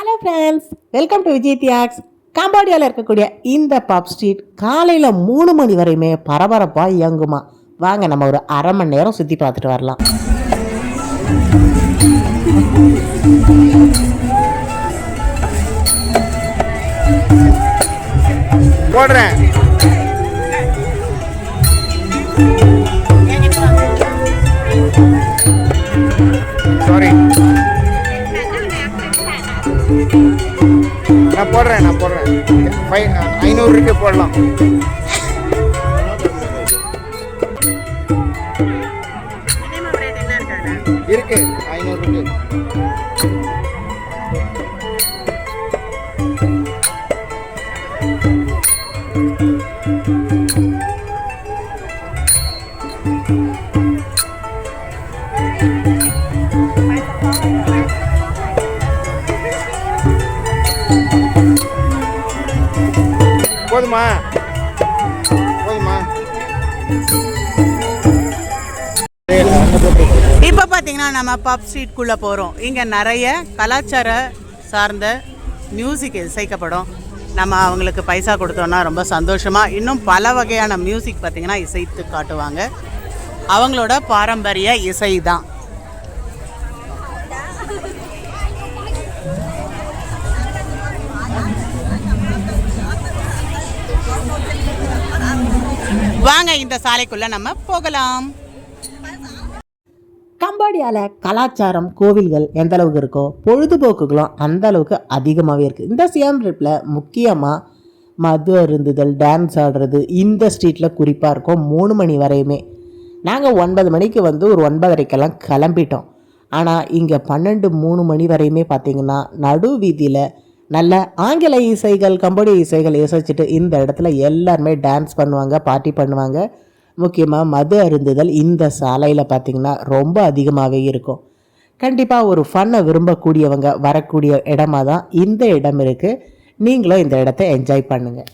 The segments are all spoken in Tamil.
Hello friends, welcome to Vijay தியாக்ஸ். கம்போடியாவில் இருக்கக்கூடிய இந்த பப் ஸ்ட்ரீட் காலையில் 3 மணி வரையுமே பரபரப்பாக இயங்குமா. வாங்க நம்ம ஒரு அரை மணி நேரம் சுற்றி பார்த்துட்டு வரலாம். போடுறேன். சாரி, நான் போடுறேன் 500 இருக்கு, போடலாம். இருக்கு 500 இருக்கு. போதுமா? இப்போ பார்த்தீங்கன்னா நம்ம பப் ஸ்ட்ரீட்குள்ளே போகிறோம். இங்கே நிறைய கலாச்சார சார்ந்த மியூசிக் இசைக்கப்படும். நம்ம அவங்களுக்கு பைசா கொடுத்தோன்னா ரொம்ப சந்தோஷமாக இன்னும் பல வகையான மியூசிக் பார்த்திங்கன்னா இசைத்து காட்டுவாங்க. அவங்களோட பாரம்பரிய இசை தான். வாங்க இந்த சாலைக்குள்ளே நம்ம போகலாம். கம்போடியாவில் கலாச்சாரம், கோவில்கள் எந்த அளவுக்கு இருக்கோ பொழுதுபோக்குகளும் அந்த அளவுக்கு அதிகமாகவே இருக்குது. இந்த சியாம் ரிப்பில் முக்கியமாக மது அருந்துதல், டான்ஸ் ஆடுறது இந்த ஸ்ட்ரீட்டில் குறிப்பாக இருக்கும். 3 மணி வரையுமே. நாங்கள் 9 மணிக்கு வந்து ஒரு 9:30க்கெல்லாம் கிளம்பிட்டோம். ஆனால் இங்கே 3 மணி வரையுமே பார்த்திங்கன்னா நடு வீதியில் நல்ல ஆங்கில இசைகள், கம்போடிய இசைகள் இசைச்சிட்டு இந்த இடத்துல எல்லாருமே டான்ஸ் பண்ணுவாங்க, பார்ட்டி பண்ணுவாங்க. முக்கியமாக மது அருந்துதல் இந்த சாலையில் பார்த்திங்கன்னா ரொம்ப அதிகமாகவே இருக்கும். கண்டிப்பாக ஒரு ஃபன்னை விரும்பக்கூடியவங்க வரக்கூடிய இடமா தான் இந்த இடம் இருக்குது. நீங்களும் இந்த இடத்த என்ஜாய் பண்ணுங்கள்.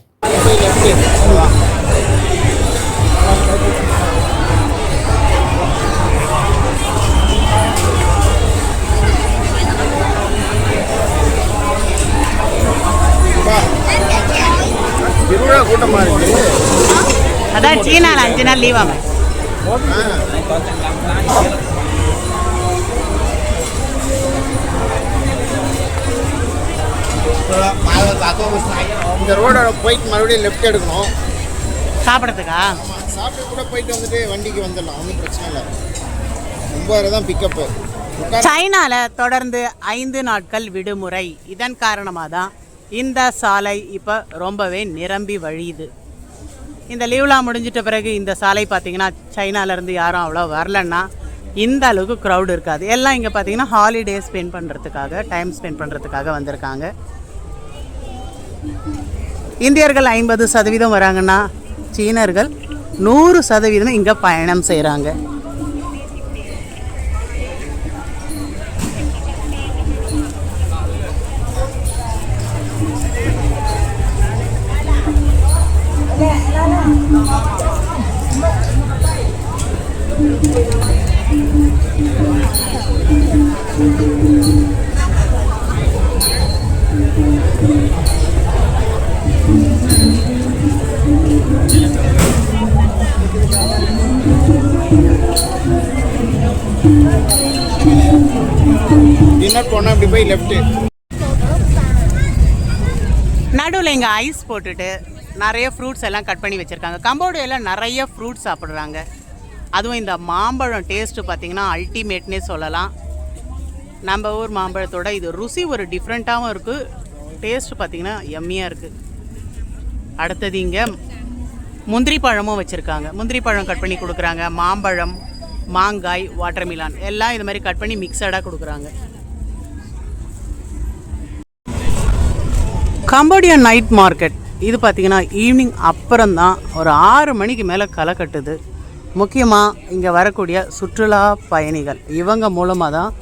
கூட்டமா இருக்கு. அதான் சீனாவில் 5 நாள் லீவ் ஆகும். இந்த ரோட போயிட்டு மறுபடியும் லெஃப்ட் எடுக்கணும். சாப்பிட்றதுக்கா? சாப்பிட்டு கூட போயிட்டு வந்துட்டு வண்டிக்கு வந்துடலாம், ஒன்றும் பிரச்சனை இல்லை. 9 தான் பிக்கப்பு. சைனாவில் தொடர்ந்து 5 நாட்கள் விடுமுறை. இதன் காரணமாக தான் இந்த சாலை இப்போ ரொம்பவே நிரம்பி வழியுது. இந்த லீவ்லாம் முடிஞ்சிட்ட பிறகு இந்த சாலை பார்த்திங்கன்னா சைனாலேருந்து யாரும் அவ்வளோ வரலன்னா இந்த அளவுக்கு க்ரௌடு இருக்காது. எல்லாம் இங்கே பார்த்திங்கன்னா ஹாலிடே ஸ்பெண்ட் பண்ணுறதுக்காக, டைம் ஸ்பெண்ட் பண்ணுறதுக்காக வந்திருக்காங்க. இந்தியர்கள் 50% வராங்கன்னா சீனர்கள் 100% இங்கே பயணம் செய்கிறாங்க. டின்னர் போனால் அப்படி போய் லெஃப்ட்டு. நடுவில் இங்கே ஐஸ் போட்டுட்டு நிறைய ஃப்ரூட்ஸ் எல்லாம் கட் பண்ணி வச்சுருக்காங்க. கம்போடியாவில் நிறைய ஃப்ரூட்ஸ் சாப்பிட்றாங்க. அதுவும் இந்த மாம்பழம் டேஸ்ட்டு பார்த்திங்கன்னா அல்டிமேட்னே சொல்லலாம். நம்ம ஊர் மாம்பழத்தோட இது ருசி ஒரு டிஃப்ரெண்ட்டாகவும் இருக்குது. டேஸ்ட்டு பார்த்திங்கன்னா எம்மியாக இருக்குது. அடுத்தது இங்கே முந்திரி பழமும் வச்சுருக்காங்க. முந்திரி பழம் கட் பண்ணி கொடுக்குறாங்க. மாம்பழம், மாங்காய், வாட்டர்மிலான் எல்லாம் இது மாதிரி கட் பண்ணி மிக்சடாக கொடுக்குறாங்க. கம்போடியா நைட் மார்க்கெட் இது பார்த்திங்கன்னா ஈவினிங் அப்புறம்தான் ஒரு 6 மணிக்கு மேலே களை கட்டுது. முக்கியமாக இங்கே வரக்கூடிய சுற்றுலா பயணிகள் இவங்க மூலமாக தான்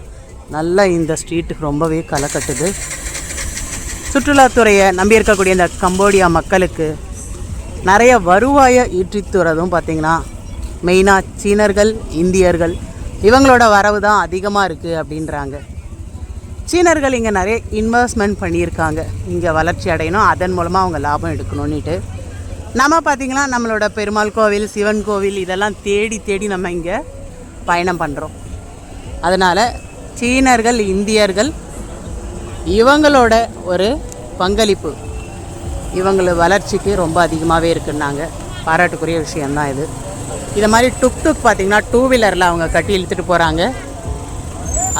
நல்லா இந்த ஸ்ட்ரீட்டுக்கு ரொம்பவே களை கட்டுது. சுற்றுலாத்துறையை நம்பி இருக்கக்கூடிய இந்த கம்போடியா மக்களுக்கு நிறைய வருவாயை ஈட்டித்துறதும் பார்த்திங்கன்னா மெயினாக சீனர்கள், இந்தியர்கள் இவங்களோட வரவு தான் அதிகமாக இருக்குது அப்படின்றாங்க. சீனர்கள் இங்கே நிறைய இன்வெஸ்ட்மெண்ட் பண்ணியிருக்காங்க, இங்கே வளர்ச்சி அடையணும், அதன் மூலமாக அவங்க லாபம் எடுக்கணும்னுட்டு. நம்ம பார்த்திங்கன்னா நம்மளோட பெருமாள் கோவில், சிவன் கோவில் இதெல்லாம் தேடி தேடி நம்ம இங்கே பயணம் பண்ணுறோம். அதனால் சீனர்கள், இந்தியர்கள் இவங்களோட ஒரு பங்களிப்பு இவங்கள வளர்ச்சிக்கு ரொம்ப அதிகமாகவே இருக்குன்னாங்க. பாராட்டுக்குரிய விஷயந்தான் இது. இதை மாதிரி டுக் பார்த்திங்கன்னா 2 வீலரில் அவங்க கட்டி இழுத்துட்டு போகிறாங்க.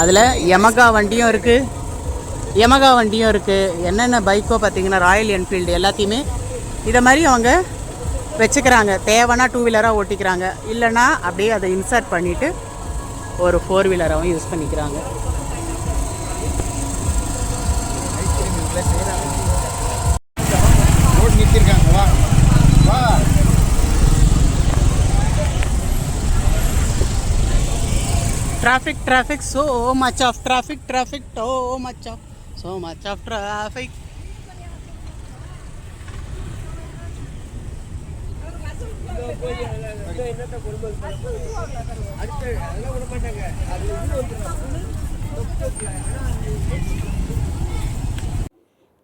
அதில் யமகா வண்டியும் இருக்குது, என்னென்ன பைக்கோ பார்த்திங்கன்னா ராயல் என்ஃபீல்டு எல்லாத்தையுமே இதை மாதிரி அவங்க வச்சுக்கிறாங்க. தேவைன்னா 2 வீலராக ஓட்டிக்கிறாங்க, இல்லைன்னா அப்படியே அதை இன்சர்ட் பண்ணிவிட்டு ஒரு 4 வீலராகவும் யூஸ் பண்ணிக்கிறாங்க. Traffic, so much of traffic, so much of traffic.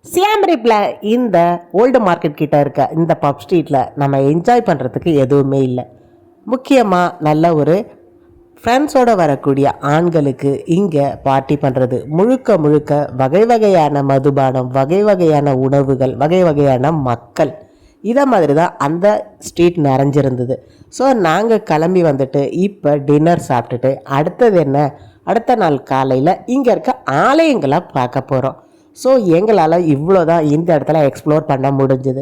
சியாம் ரீப்பில் இந்த ஓல்டு மார்க்கெட் கிட்ட இருக்க இந்த பப் ஸ்ட்ரீட்டில் நம்ம என்ஜாய் பண்ணுறதுக்கு எதுவுமே இல்லை. முக்கியமாக நல்ல ஒரு ஃப்ரெண்ட்ஸோடு வரக்கூடிய ஆண்களுக்கு இங்கே பார்ட்டி பண்ணுறது முழுக்க முழுக்க வகை வகையான மதுபானம், வகை வகையான உணவுகள், வகை வகையான மக்கள், இதை மாதிரி தான் அந்த ஸ்ட்ரீட் நிறைஞ்சிருந்தது. ஸோ நாங்கள் கிளம்பி வந்துட்டு இப்போ டின்னர் சாப்பிட்டுட்டு அடுத்த நாள் காலையில் இங்கே இருக்க ஆலயங்களை பார்க்க போகிறோம். ஸோ எங்களால் இவ்வளோ தான் இந்த இடத்துல எக்ஸ்ப்ளோர் பண்ண முடிஞ்சுது.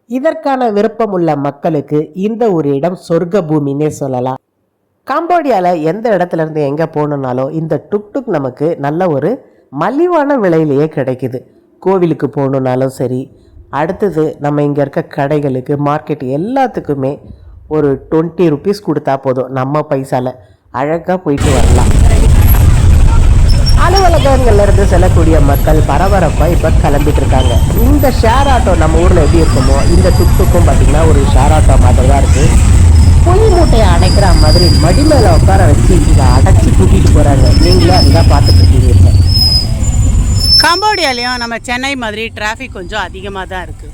இதற்கான விருப்பம் உள்ள மக்களுக்கு இந்த ஒரு இடம் சொர்க்க பூமின்னே சொல்லலாம். காம்போடியாவில் எந்த இடத்துல இருந்து எங்கே போகணுன்னாலும் இந்த டுக் நமக்கு நல்ல ஒரு மலிவான விலையிலேயே கிடைக்குது. கோவிலுக்கு போகணுன்னாலும் சரி, அடுத்தது நம்ம இங்கே இருக்க கடைகளுக்கு, மார்க்கெட் எல்லாத்துக்குமே ஒரு 20 ருபீஸ் கொடுத்தா போதும், நம்ம பைசாவில் அழகாக போயிட்டு வரலாம். அலுவலகங்கள்லேருந்து செல்லக்கூடிய மக்கள் பரபரப்பாக இப்போ கிளம்பிட்டு இருக்காங்க. இந்த ஷேர் ஆட்டோ நம்ம ஊரில் எப்படி இருக்குமோ இந்த டுக்கும் பார்த்திங்கன்னா ஒரு ஷேர் ஆட்டோ மாதிரி தான் இருக்குது. புளி மூட்டையை அடைக்கிற மாதிரி மடி மேலே உட்கார வச்சு இதை அடைச்சி கூட்டிகிட்டு போகிறாங்க. நீங்களே அதுதான் பார்த்துட்டு இருக்கீங்க. காம்போடியாலையும் நம்ம சென்னை மாதிரி டிராஃபிக் கொஞ்சம் அதிகமாக தான் இருக்குது.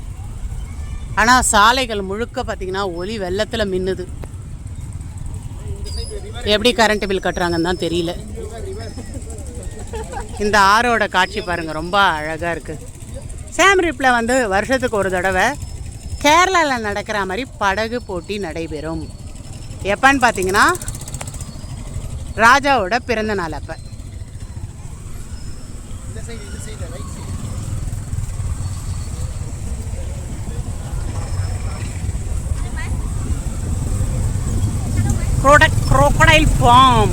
ஆனால் சாலைகள் முழுக்க பார்த்திங்கன்னா ஒலி வெள்ளத்தில் மின்னுது. எப்படி கரண்ட் பில் கட்டுறாங்கன்னு தான் தெரியல. இந்த ஆரோட காட்சி பாருங்கள், ரொம்ப அழகாக இருக்குது. சியாம் ரீப்பில் வருஷத்துக்கு ஒரு தடவை கேரளாவில் நடக்கிற மாதிரி படகு போட்டி நடைபெறும். எப்பன்னு பார்த்தீங்கன்னா ராஜாவோட பிறந்த நாள் அப்போ. crocodile farm.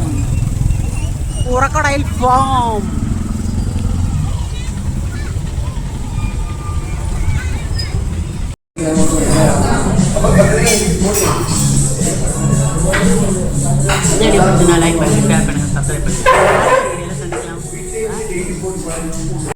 லைக் பண்ணி ஷேர் பண்ணுங்க, சப்ஸ்கிரைப் பண்ணுங்க.